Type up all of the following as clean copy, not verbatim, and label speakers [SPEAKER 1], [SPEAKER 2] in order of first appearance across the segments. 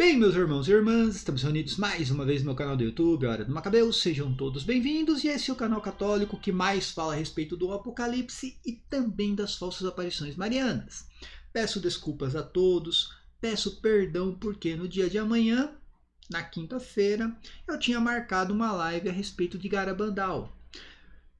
[SPEAKER 1] Bem, meus irmãos e irmãs, estamos reunidos mais uma vez no meu canal do YouTube, Hora do Macabeu. Sejam todos bem-vindos, e esse é o canal católico que mais fala a respeito do Apocalipse e também das falsas aparições marianas. Peço desculpas a todos, peço perdão porque no dia de amanhã, na quinta-feira, eu tinha marcado uma live a respeito de Garabandal.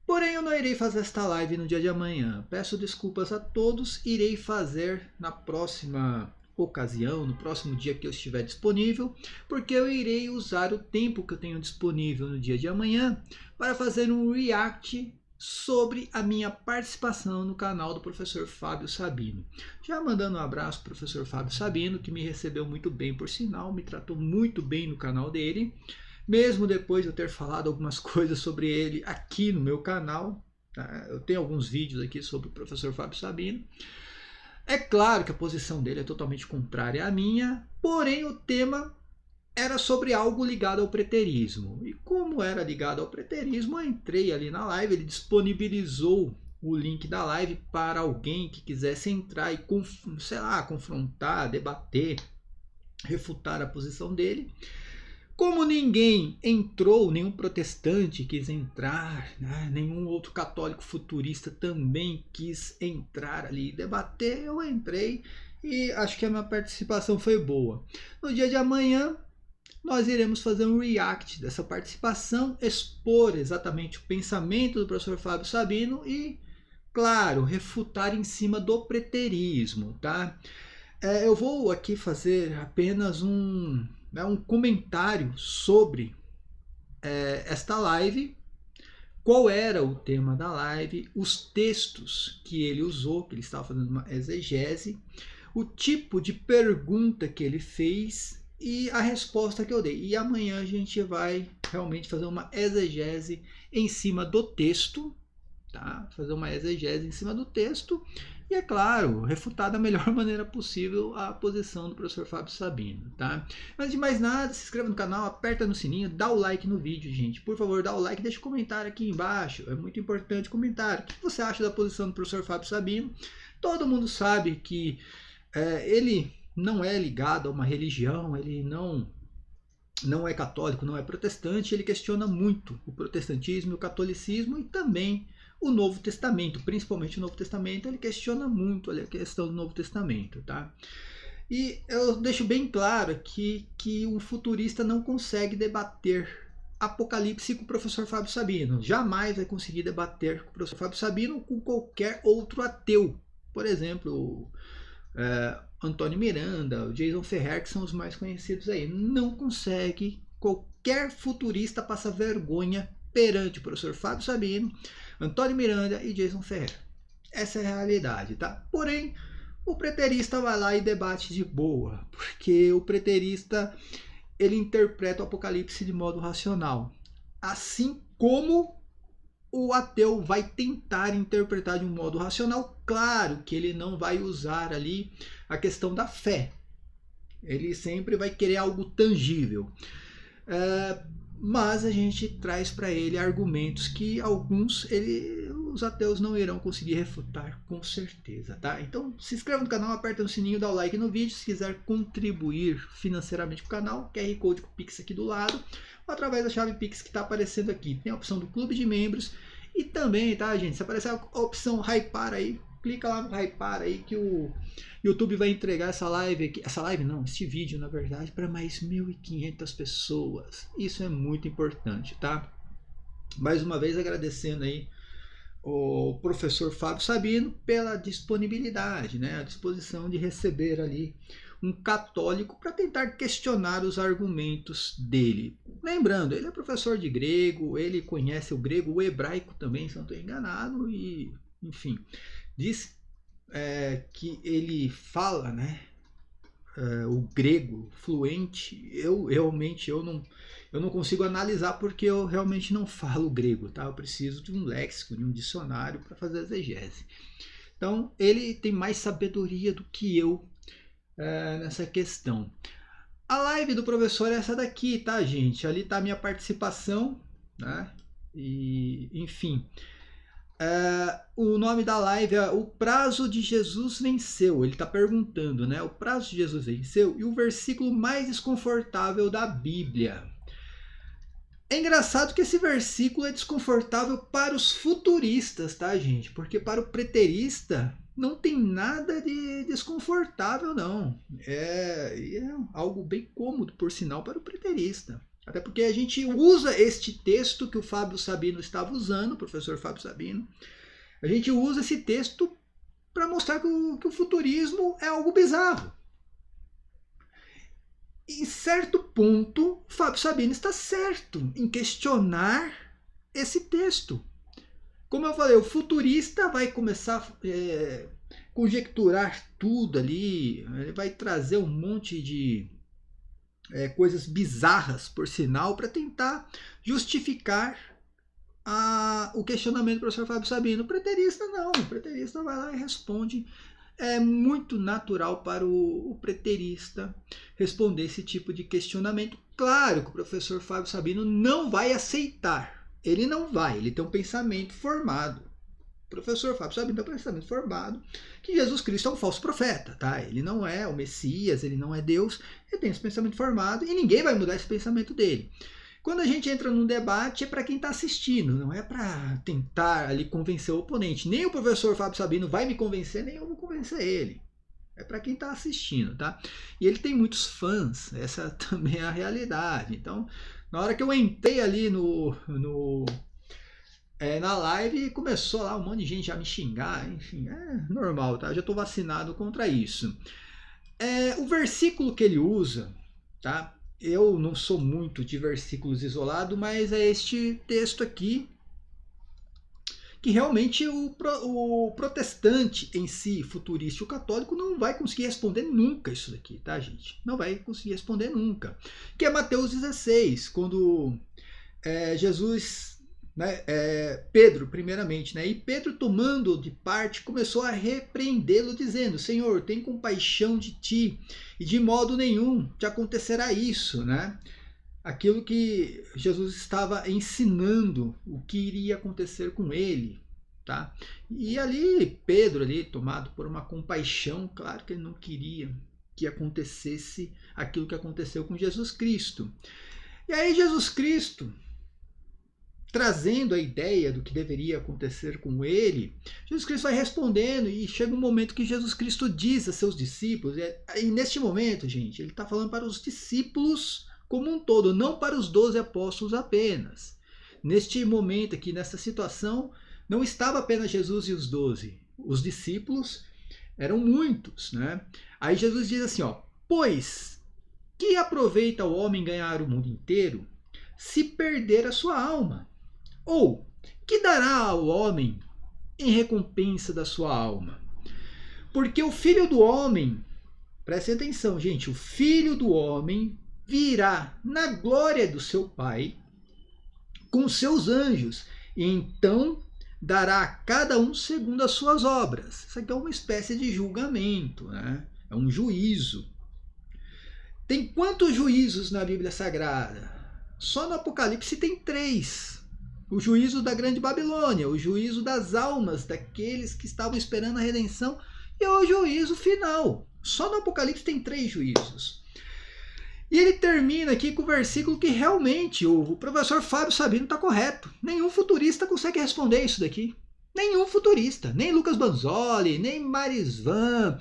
[SPEAKER 1] Porém, eu não irei fazer esta live no dia de amanhã. Peço desculpas a todos, irei fazer na próxima ocasião, no próximo dia que eu estiver disponível, porque eu irei usar o tempo que eu tenho disponível no dia de amanhã para fazer um react sobre a minha participação no canal do professor Fábio Sabino. Já mandando um abraço para o professor Fábio Sabino, que me recebeu muito bem, por sinal, me tratou muito bem no canal dele, mesmo depois de eu ter falado algumas coisas sobre ele aqui no meu canal. Tá? Eu tenho alguns vídeos aqui sobre o professor Fábio Sabino. É claro que a posição dele é totalmente contrária à minha, porém o tema era sobre algo ligado ao preterismo. E como era ligado ao preterismo, eu entrei ali na live, ele disponibilizou o link da live para alguém que quisesse entrar e, sei lá, confrontar, debater, refutar a posição dele. Como ninguém entrou, nenhum protestante quis entrar, né? Nenhum outro católico futurista também quis entrar ali e debater, eu entrei e acho que a minha participação foi boa. No dia de amanhã, nós iremos fazer um react dessa participação, expor exatamente o pensamento do professor Fábio Sabino e, claro, refutar em cima do preterismo, tá? Eu vou aqui fazer apenas um comentário sobre esta live, qual era o tema da live, os textos que ele usou, que ele estava fazendo uma exegese, o tipo de pergunta que ele fez e a resposta que eu dei. E amanhã a gente vai realmente fazer uma exegese em cima do texto, tá? Fazer uma exegese em cima do texto e, é claro, refutar da melhor maneira possível a posição do professor Fábio Sabino, tá? Mas de mais nada, se inscreva no canal, aperta no sininho, dá o like no vídeo, gente. Por favor, dá o like, deixa um comentário aqui embaixo. É muito importante o comentário. O que você acha da posição do professor Fábio Sabino? Todo mundo sabe que ele não é ligado a uma religião, ele não é católico, não é protestante, ele questiona muito o protestantismo e o catolicismo e também o Novo Testamento, principalmente o Novo Testamento, ele questiona muito a questão do Novo Testamento, tá? E eu deixo bem claro aqui que um futurista não consegue debater Apocalipse com o professor Fábio Sabino, jamais vai conseguir debater com o professor Fábio Sabino ou com qualquer outro ateu, por exemplo, Antônio Miranda, o Jason Ferrer, que são os mais conhecidos aí. Não consegue, qualquer futurista passa vergonha perante o professor Fábio Sabino, Antônio Miranda e Jason Ferrer. Essa é a realidade, tá? Porém, o preterista vai lá e debate de boa, porque o preterista ele interpreta o Apocalipse de modo racional, assim como o ateu vai tentar interpretar de um modo racional. Claro que ele não vai usar ali a questão da fé. Ele sempre vai querer algo tangível. Mas a gente traz para ele argumentos que alguns os ateus não irão conseguir refutar com certeza, tá? Então se inscreva no canal, aperta no sininho, dá o like no vídeo. Se quiser contribuir financeiramente com o canal, QR Code com o Pix aqui do lado, ou através da chave Pix que está aparecendo aqui. Tem a opção do clube de membros e também, tá, gente? Se aparecer a opção Hypar aí, clica lá no Hypar aí que o YouTube vai entregar essa live aqui, este vídeo na verdade, para mais 1.500 pessoas. Isso é muito importante, tá? Mais uma vez agradecendo aí o professor Fábio Sabino pela disponibilidade, né? A disposição de receber ali um católico para tentar questionar os argumentos dele. Lembrando, ele é professor de grego, ele conhece o grego, o hebraico também, se não estou enganado, e enfim, diz que ele fala, né, o grego fluente. Eu realmente eu não consigo analisar porque eu realmente não falo grego, tá? Eu preciso de um léxico, de um dicionário para fazer a exegese. Então ele tem mais sabedoria do que eu nessa questão. A live do professor é essa daqui, tá, gente? Ali tá a minha participação, né? E enfim, O nome da live é O Prazo de Jesus Venceu. Ele está perguntando, né? O prazo de Jesus venceu e o versículo mais desconfortável da Bíblia. É engraçado que esse versículo é desconfortável para os futuristas, tá, gente? Porque para o preterista não tem nada de desconfortável, não. É algo bem cômodo, por sinal, para o preterista. Até porque a gente usa este texto que o Fábio Sabino estava usando, o professor Fábio Sabino. A gente usa esse texto para mostrar que o futurismo é algo bizarro. Em certo ponto, Fábio Sabino está certo em questionar esse texto. Como eu falei, o futurista vai começar a conjecturar tudo ali, ele vai trazer um monte de coisas bizarras, por sinal, para tentar justificar o questionamento do professor Fábio Sabino. O preterista não, o preterista vai lá e responde. É muito natural para o preterista responder esse tipo de questionamento. Claro que o professor Fábio Sabino não vai aceitar. Ele não vai, ele tem um pensamento formado. O professor Fábio Sabino tem um pensamento formado que Jesus Cristo é um falso profeta, tá? Ele não é o Messias, ele não é Deus, ele tem esse pensamento formado e ninguém vai mudar esse pensamento dele. Quando a gente entra num debate é para quem está assistindo, não é para tentar ali convencer o oponente. Nem o professor Fábio Sabino vai me convencer, nem eu vou convencer ele. É para quem está assistindo, tá? E ele tem muitos fãs, essa também é a realidade. Então, na hora que eu entrei ali na live, começou lá um monte de gente já me xingar, enfim, é normal, tá? Eu já estou vacinado contra isso. O versículo que ele usa, tá? Eu não sou muito de versículos isolados, mas é este texto aqui que realmente o protestante em si, futurista e o católico, não vai conseguir responder nunca isso daqui, tá, gente? Não vai conseguir responder nunca. Que é Mateus 16, quando Jesus... Pedro, primeiramente, né? E Pedro, tomando de parte, começou a repreendê-lo, dizendo: Senhor, tem compaixão de ti, e de modo nenhum te acontecerá isso, né? Aquilo que Jesus estava ensinando, o que iria acontecer com ele, tá? E ali, Pedro, ali, tomado por uma compaixão, claro que ele não queria que acontecesse aquilo que aconteceu com Jesus Cristo. E aí Jesus Cristo, trazendo a ideia do que deveria acontecer com ele, Jesus Cristo vai respondendo e chega um momento que Jesus Cristo diz a seus discípulos, e neste momento, gente, ele está falando para os discípulos como um todo, não para os 12 apóstolos apenas. Neste momento aqui, nessa situação, não estava apenas Jesus e os 12, os discípulos eram muitos, né? Aí Jesus diz assim, pois que aproveita o homem ganhar o mundo inteiro se perder a sua alma? Ou, que dará ao homem em recompensa da sua alma? Porque o Filho do Homem, prestem atenção, gente, o Filho do Homem virá na glória do seu Pai com seus anjos, e então dará a cada um segundo as suas obras. Isso aqui é uma espécie de julgamento, né? É um juízo. Tem quantos juízos na Bíblia Sagrada? Só no Apocalipse tem 3. O juízo da Grande Babilônia, o juízo das almas daqueles que estavam esperando a redenção e o juízo final. Só no Apocalipse tem 3 juízos. E ele termina aqui com o versículo que realmente o professor Fábio Sabino está correto. Nenhum futurista consegue responder isso daqui. Nenhum futurista. Nem Lucas Banzoli, nem Marisvan,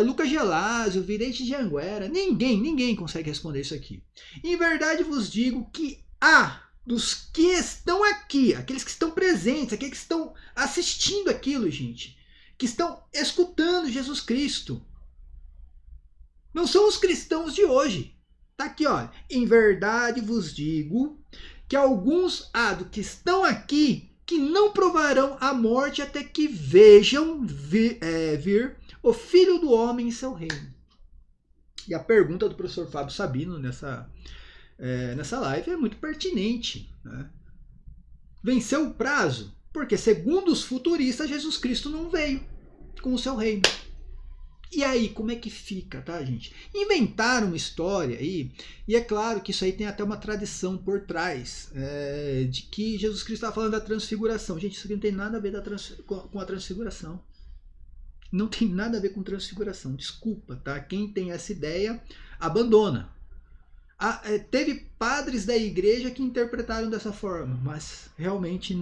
[SPEAKER 1] Lucas Gelásio, Vidente de Anguera. Ninguém consegue responder isso aqui. Em verdade vos digo que dos que estão aqui, aqueles que estão presentes, aqueles que estão assistindo aquilo, gente, que estão escutando Jesus Cristo, não são os cristãos de hoje. Tá aqui, olha. Em verdade vos digo que alguns do que estão aqui que não provarão a morte até que vejam vir o Filho do Homem em seu reino. E a pergunta do professor Fábio Sabino nessa live é muito pertinente, né? Venceu o prazo, porque segundo os futuristas, Jesus Cristo não veio com o seu reino. E aí, como é que fica, tá, gente? Inventaram uma história aí, e é claro que isso aí tem até uma tradição por trás, de que Jesus Cristo estava falando da transfiguração. Gente, isso aqui não tem nada a ver com a transfiguração. Não tem nada a ver com transfiguração, desculpa, tá? Quem tem essa ideia, abandona. Teve padres da igreja que interpretaram dessa forma, mas realmente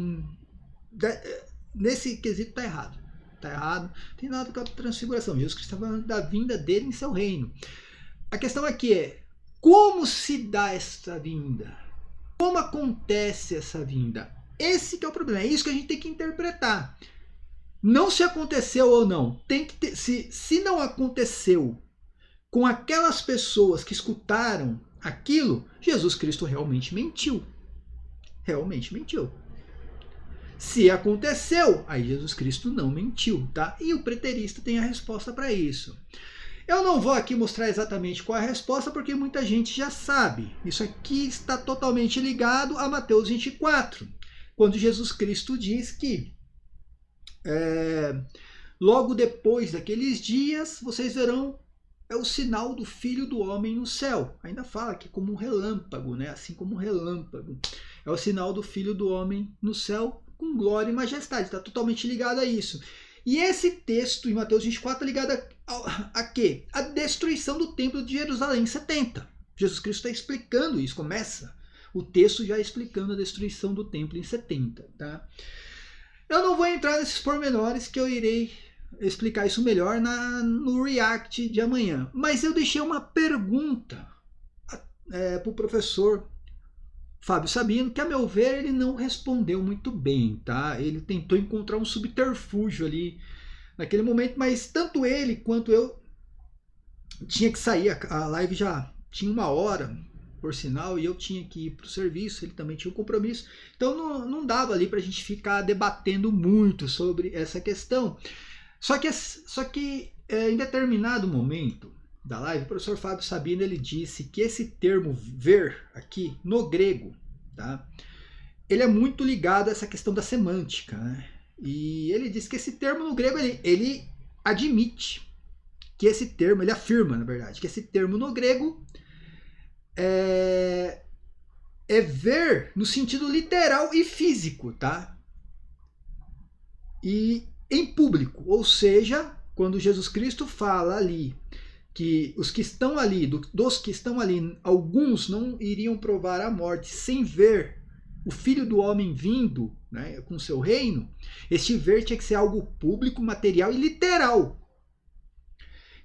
[SPEAKER 1] nesse quesito tá errado. Tá errado, não tem nada com a transfiguração. Jesus Cristo está falando da vinda dele em seu reino. A questão aqui é, como se dá essa vinda? Como acontece essa vinda? Esse que é o problema, é isso que a gente tem que interpretar. Não se aconteceu ou não. Tem que ter, se não aconteceu com aquelas pessoas que escutaram aquilo, Jesus Cristo realmente mentiu. Realmente mentiu. Se aconteceu, aí Jesus Cristo não mentiu, tá? E o preterista tem a resposta para isso. Eu não vou aqui mostrar exatamente qual é a resposta, porque muita gente já sabe. Isso aqui está totalmente ligado a Mateus 24, quando Jesus Cristo diz que logo depois daqueles dias, vocês verão o sinal do Filho do Homem no céu. Ainda fala que como um relâmpago, né? Assim como um relâmpago. É o sinal do Filho do Homem no céu, com glória e majestade. Está totalmente ligado a isso. E esse texto em Mateus 24 é ligado a quê? A destruição do templo de Jerusalém em 70. Jesus Cristo está explicando isso. Começa o texto já explicando a destruição do templo em 70. Tá? Eu não vou entrar nesses pormenores, que eu irei explicar isso melhor no React de amanhã. Mas eu deixei uma pergunta para o professor Fábio Sabino, que a meu ver ele não respondeu muito bem, tá? Ele tentou encontrar um subterfúgio ali naquele momento, mas tanto ele quanto eu tinha que sair, a live já tinha 1 hora, por sinal, e eu tinha que ir para o serviço, ele também tinha um compromisso, então não dava ali para a gente ficar debatendo muito sobre essa questão. Só que em determinado momento da live, o professor Fábio Sabino ele disse que esse termo ver aqui no grego, tá? Ele é muito ligado a essa questão da semântica, né? E ele disse que esse termo no grego ele admite que esse termo, ele afirma, na verdade, que esse termo no grego é ver no sentido literal e físico, tá? E em público, ou seja, quando Jesus Cristo fala ali que os que estão ali, dos que estão ali, alguns não iriam provar a morte sem ver o Filho do Homem vindo, né, com seu reino, este ver tinha que ser algo público, material e literal.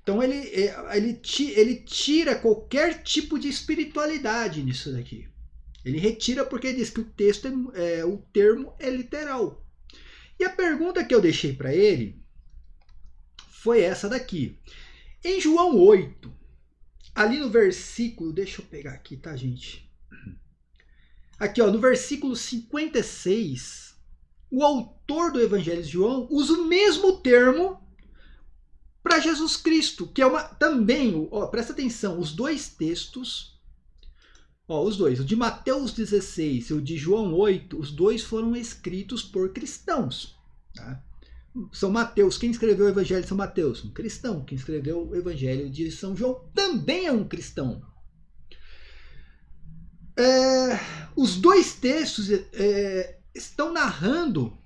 [SPEAKER 1] Então ele tira qualquer tipo de espiritualidade nisso daqui. Ele retira porque diz que o texto o termo é literal. E a pergunta que eu deixei para ele foi essa daqui. Em João 8, ali no versículo, deixa eu pegar aqui, tá, gente? Aqui, ó, no versículo 56, o autor do Evangelho de João usa o mesmo termo para Jesus Cristo, que é também, ó, presta atenção, os dois textos, ó, os dois, o de Mateus 16 e o de João 8, os dois foram escritos por cristãos, tá? São Mateus, quem escreveu o Evangelho de São Mateus? Um cristão. Quem escreveu o Evangelho de São João também é um cristão. Os dois textos estão narrando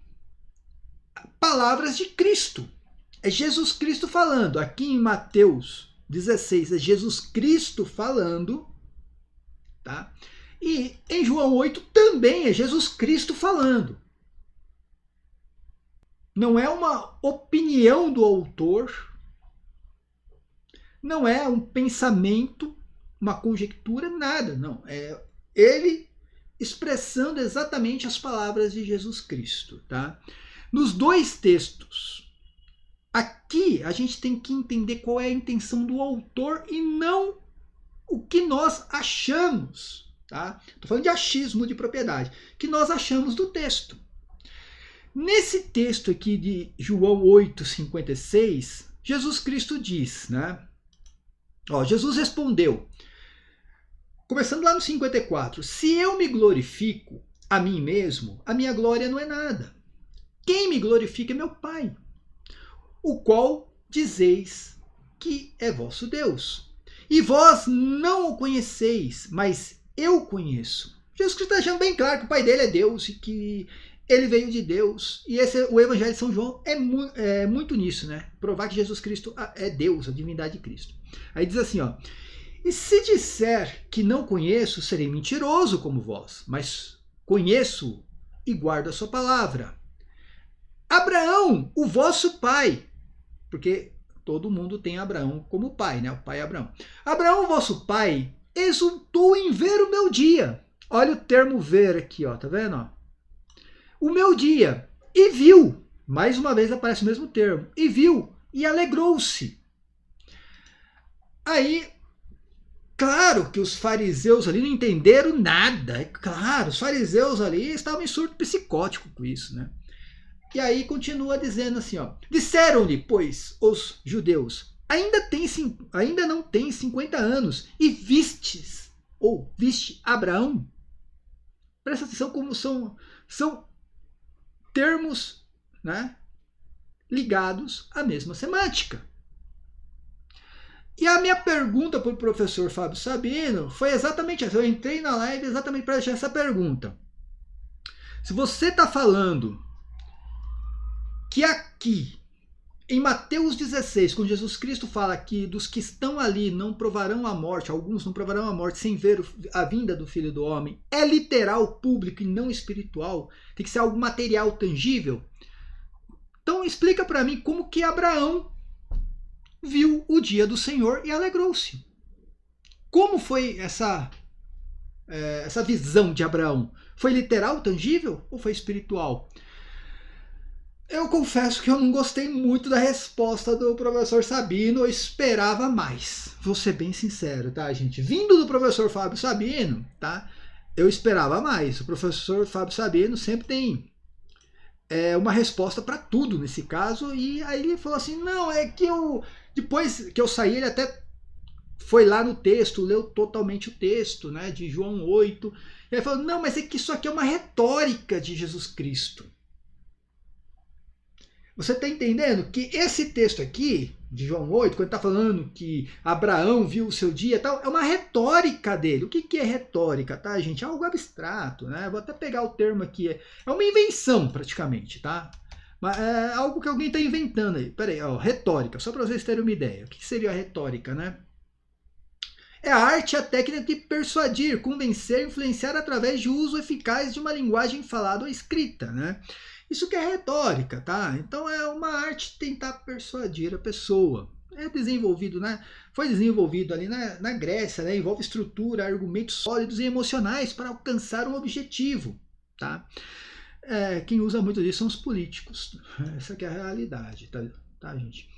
[SPEAKER 1] palavras de Cristo. É Jesus Cristo falando. Aqui em Mateus 16 é Jesus Cristo falando, tá? E em João 8 também é Jesus Cristo falando. Não é uma opinião do autor, não é um pensamento, uma conjectura, nada, não. É ele expressando exatamente as palavras de Jesus Cristo, tá? Nos dois textos, aqui a gente tem que entender qual é a intenção do autor e não o que nós achamos, tá? Estou falando de achismo de propriedade, que nós achamos do texto. Nesse texto aqui de João 8,56, Jesus Cristo diz, né? Ó, Jesus respondeu, começando lá no 54, se eu me glorifico a mim mesmo, a minha glória não é nada. Quem me glorifica é meu Pai, o qual dizeis que é vosso Deus. E vós não o conheceis, mas eu conheço. Jesus Cristo está deixando bem claro que o pai dele é Deus e que ele veio de Deus. E o Evangelho de São João é muito nisso, né? Provar que Jesus Cristo é Deus, a divindade de Cristo. Aí diz assim, ó. E se disser que não conheço, serei mentiroso como vós, mas conheço e guardo a sua palavra. Abraão, o vosso pai, porque todo mundo tem Abraão como pai, né? O pai é Abraão. Abraão, vosso pai, exultou em ver o meu dia. Olha o termo ver aqui, ó, tá vendo? Ó? O meu dia. E viu. Mais uma vez aparece o mesmo termo. E viu. E alegrou-se. Aí, claro que os fariseus ali não entenderam nada. É claro, os fariseus ali estavam em surto psicótico com isso, né? E aí continua dizendo assim, ó. Disseram-lhe, pois, os judeus, ainda não tem 50 anos e viste Abraão? Presta atenção como são termos, né, ligados à mesma semântica. E a minha pergunta para o professor Fábio Sabino foi exatamente essa. Eu entrei na live exatamente para deixar essa pergunta. Se você está falando que aqui, em Mateus 16, quando Jesus Cristo fala que dos que estão ali não provarão a morte, alguns não provarão a morte sem ver a vinda do Filho do Homem, é literal, público e não espiritual, tem que ser algo material, tangível. Então explica para mim como que Abraão viu o dia do Senhor e alegrou-se. Como foi essa visão de Abraão? Foi literal, tangível ou foi espiritual? Eu confesso que eu não gostei muito da resposta do professor Sabino, eu esperava mais. Vou ser bem sincero, tá, gente? Vindo do professor Fábio Sabino, tá? Eu esperava mais. O professor Fábio Sabino sempre tem uma resposta para tudo nesse caso, e aí ele falou assim, não, é que depois que eu saí, ele até foi lá no texto, leu totalmente o texto, né, de João 8, e ele falou, não, mas é que isso aqui é uma retórica de Jesus Cristo. Você está entendendo que esse texto aqui, de João 8, quando está falando que Abraão viu o seu dia e tal, é uma retórica dele. O que é retórica, tá, gente? É algo abstrato, né? Vou até pegar o termo aqui. É uma invenção, praticamente, tá? Mas é algo que alguém está inventando aí. Peraí, ó, retórica, só para vocês terem uma ideia. O que seria a retórica, né? É a arte e a técnica de persuadir, convencer, influenciar através de uso eficaz de uma linguagem falada ou escrita, né? Isso que é retórica, tá? Então é uma arte de tentar persuadir a pessoa. É desenvolvido, né? Foi desenvolvido ali na Grécia, né? Envolve estrutura, argumentos sólidos e emocionais para alcançar um objetivo, tá? Quem usa muito disso são os políticos. Essa que é a realidade, tá, gente?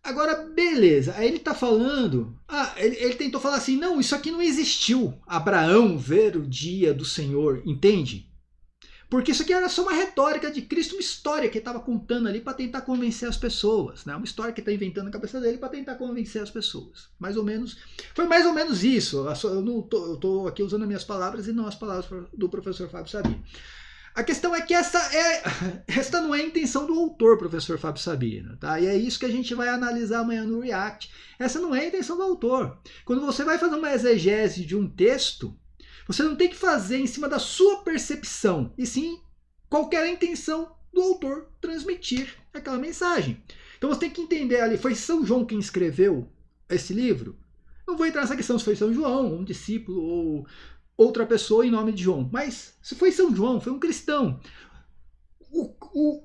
[SPEAKER 1] Agora, beleza. Aí ele tá falando... ele tentou falar assim, não, isso aqui não existiu. Abraão ver o dia do Senhor, entende? Porque isso aqui era só uma retórica de Cristo, uma história que ele estava contando ali para tentar convencer as pessoas, né? Uma história que ele está inventando na cabeça dele para tentar convencer as pessoas. Foi mais ou menos isso. Eu estou aqui usando as minhas palavras e não as palavras do professor Fábio Sabino. A questão é que esta não é a intenção do autor, professor Fábio Sabino, tá? E é isso que a gente vai analisar amanhã no React. Essa não é a intenção do autor. Quando você vai fazer uma exegese de um texto, você não tem que fazer em cima da sua percepção, e sim qualquer intenção do autor transmitir aquela mensagem. Então você tem que entender ali, foi São João quem escreveu esse livro? Não vou entrar nessa questão se foi São João, um discípulo ou outra pessoa em nome de João, mas se foi São João, foi um cristão.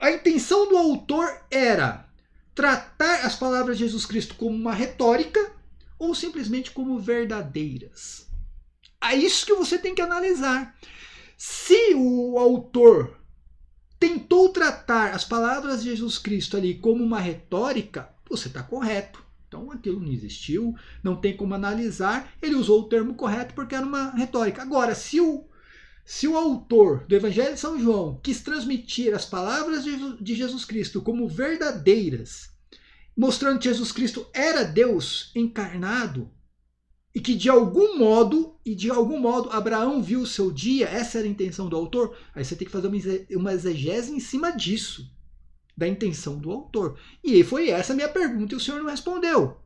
[SPEAKER 1] A intenção do autor era tratar as palavras de Jesus Cristo como uma retórica ou simplesmente como verdadeiras. É isso que você tem que analisar. Se o autor tentou tratar as palavras de Jesus Cristo ali como uma retórica, você está correto. Então aquilo não existiu, não tem como analisar. Ele usou o termo correto porque era uma retórica. Agora, se o autor do Evangelho de São João quis transmitir as palavras de Jesus Cristo como verdadeiras, mostrando que Jesus Cristo era Deus encarnado, e que de algum modo Abraão viu o seu dia, essa era a intenção do autor, aí você tem que fazer uma exegese em cima disso. da intenção do autor. E foi essa a minha pergunta e o senhor não respondeu.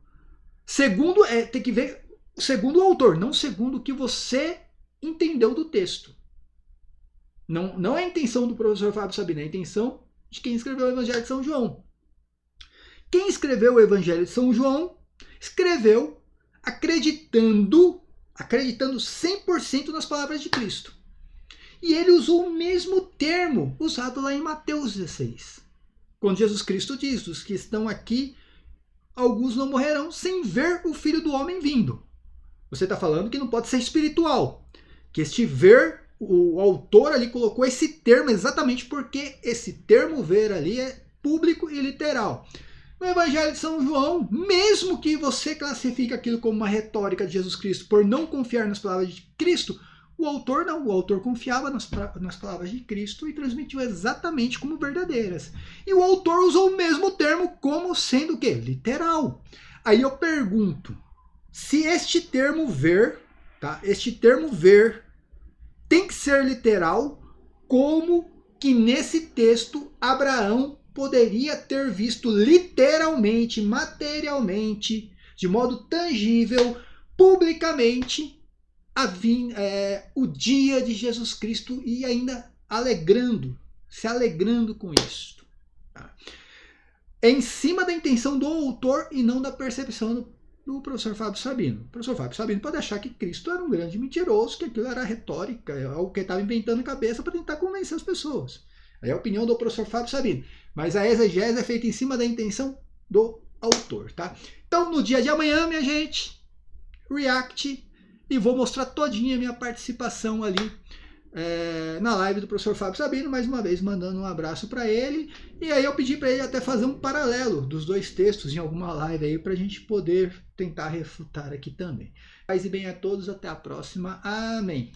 [SPEAKER 1] Segundo, tem que ver segundo o autor, não segundo o que você entendeu do texto. Não é a intenção do professor Fábio Sabino, é a intenção de quem escreveu o Evangelho de São João. Quem escreveu o Evangelho de São João, escreveu acreditando 100% nas palavras de Cristo. E ele usou o mesmo termo usado lá em Mateus 16. Quando Jesus Cristo diz, os que estão aqui, alguns não morrerão sem ver o Filho do Homem vindo. Você está falando que não pode ser espiritual. Que este ver, o autor ali colocou esse termo exatamente porque esse termo ver ali é público e literal. No Evangelho de São João, mesmo que você classifique aquilo como uma retórica de Jesus Cristo por não confiar nas palavras de Cristo, o autor não. O autor confiava nas palavras de Cristo e transmitiu exatamente como verdadeiras. E o autor usou o mesmo termo como sendo o quê? Literal. Aí eu pergunto, se este termo ver, tá? Este termo ver tem que ser literal, como que nesse texto Abraão poderia ter visto literalmente, materialmente, de modo tangível, publicamente, o dia de Jesus Cristo e ainda se alegrando com isto. Tá? É em cima da intenção do autor e não da percepção do professor Fábio Sabino. O professor Fábio Sabino pode achar que Cristo era um grande mentiroso, que aquilo era retórica, algo que ele estava inventando na cabeça para tentar convencer as pessoas. É a opinião do professor Fábio Sabino. Mas a exegese é feita em cima da intenção do autor, tá? Então, no dia de amanhã, minha gente, react, e vou mostrar todinha a minha participação ali na live do professor Fábio Sabino, mais uma vez mandando um abraço para ele. E aí eu pedi para ele até fazer um paralelo dos dois textos em alguma live aí para a gente poder tentar refutar aqui também. Paz e bem a todos, até a próxima. Amém.